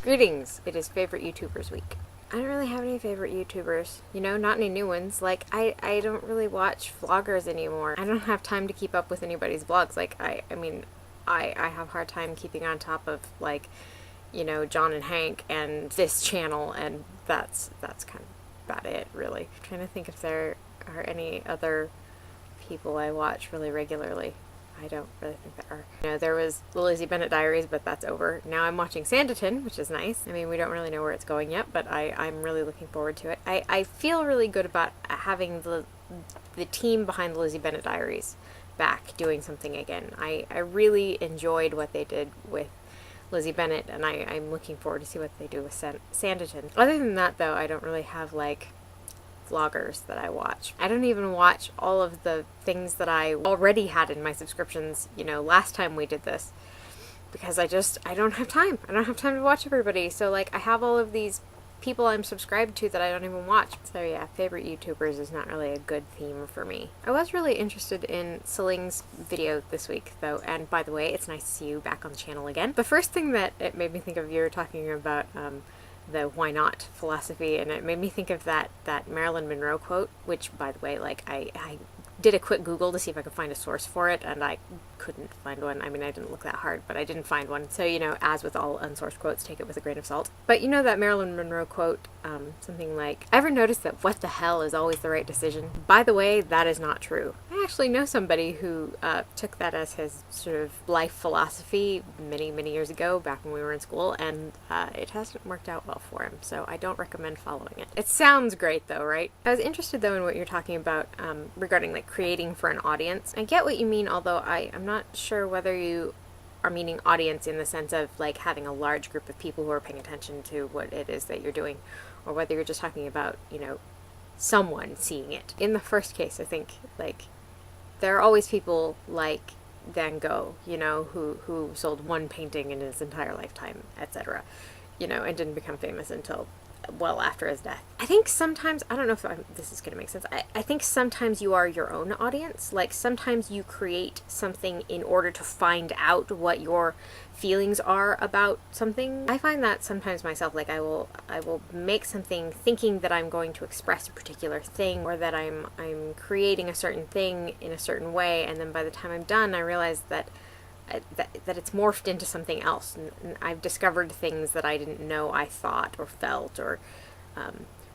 Greetings! It is favorite YouTubers week. I don't really have any favorite YouTubers, you know, not any new ones. Like, I don't really watch vloggers anymore. I don't have time to keep up with anybody's vlogs. Like, I have a hard time keeping on top of, like, you know, John and Hank and this channel, and that's kind of about it, really. I'm trying to think if there are any other people I watch really regularly. I don't really think there are. You know, there was the Lizzie Bennet Diaries, but that's over. Now I'm watching Sanditon, which is nice. I mean, we don't really know where it's going yet, but I'm really looking forward to it. I feel really good about having the team behind the Lizzie Bennet Diaries back doing something again. I really enjoyed what they did with Lizzie Bennet, and I'm looking forward to see what they do with Sanditon. Other than that, though, I don't really have, like, vloggers that I watch. I don't even watch all of the things that I already had in my subscriptions, you know, last time we did this, because I don't have time. I don't have time to watch everybody. So, like, I have all of these people I'm subscribed to that I don't even watch. So yeah, favorite YouTubers is not really a good theme for me. I was really interested in Celing's video this week, though, and by the way, it's nice to see you back on the channel again. The first thing that it made me think of, you were talking about the why not philosophy, and it made me think of that Marilyn Monroe quote, which, by the way, like, I did a quick Google to see if I could find a source for it, and I couldn't find one. I mean, I didn't look that hard, but I didn't find one. So, you know, as with all unsourced quotes, take it with a grain of salt. But you know that Marilyn Monroe quote, something like, "Ever notice that what the hell is always the right decision?" By the way, that is not true. I actually know somebody who took that as his sort of life philosophy many, many years ago, back when we were in school, and it hasn't worked out well for him, so I don't recommend following it. It sounds great, though, right? I was interested, though, in what you're talking about regarding, like, creating for an audience. I get what you mean, although I'm not sure whether you are meaning audience in the sense of, like, having a large group of people who are paying attention to what it is that you're doing, or whether you're just talking about, you know, someone seeing it. In the first case, I think, like, there are always people like Van Gogh, you know, who sold one painting in his entire lifetime, etc., you know, and didn't become famous until well after his death. I think sometimes, I don't know if this is going to make sense, I think sometimes you are your own audience. Like, sometimes you create something in order to find out what your feelings are about something. I find that sometimes myself, like, I will make something thinking that I'm going to express a particular thing, or that I'm creating a certain thing in a certain way, and then by the time I'm done, I realize that it's morphed into something else, and I've discovered things that I didn't know I thought or felt, or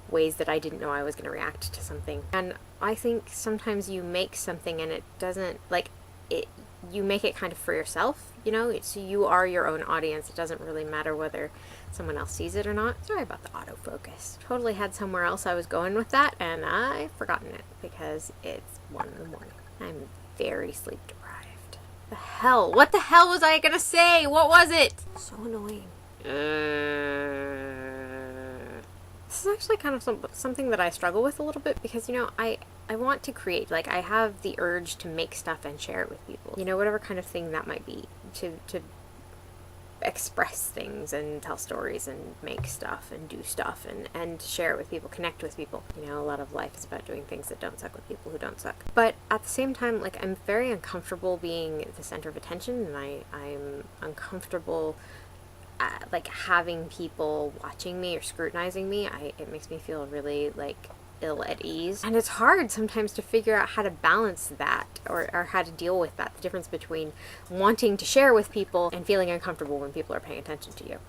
ways that I didn't know I was going to react to something. And I think sometimes you make something and it doesn't, like, you make it kind of for yourself, you know, so you are your own audience. It doesn't really matter whether someone else sees it or not. Sorry about the autofocus. Totally had somewhere else I was going with that, and I've forgotten it because it's 1 in the morning. I'm very sleep deprived. The hell? What the hell was I gonna say? What was it? So annoying. This is actually kind of something that I struggle with a little bit, because, you know, I want to create. Like, I have the urge to make stuff and share it with people. You know, whatever kind of thing that might be. To express things and tell stories and make stuff and do stuff and share it with people, connect with people. You know, a lot of life is about doing things that don't suck with people who don't suck. But at the same time, like, I'm very uncomfortable being the center of attention, and I'm uncomfortable like, having people watching me or scrutinizing me. It makes me feel really, like, ill at ease. And it's hard sometimes to figure out how to balance that, or how to deal with that, the difference between wanting to share with people and feeling uncomfortable when people are paying attention to you.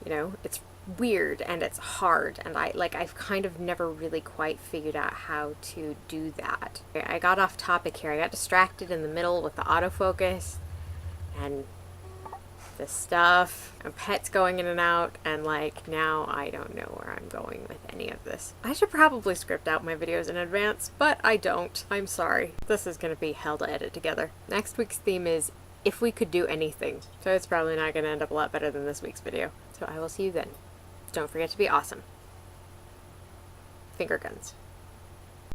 You know, it's weird and it's hard, and I've kind of never really quite figured out how to do that. I got off topic here. I got distracted in the middle with the autofocus and this stuff, and pets going in and out, and, like, now I don't know where I'm going with any of this. I should probably script out my videos in advance, but I don't. I'm sorry. This is gonna be hell to edit together. Next week's theme is if we could do anything, so it's probably not gonna end up a lot better than this week's video. So I will see you then. Don't forget to be awesome. Finger guns.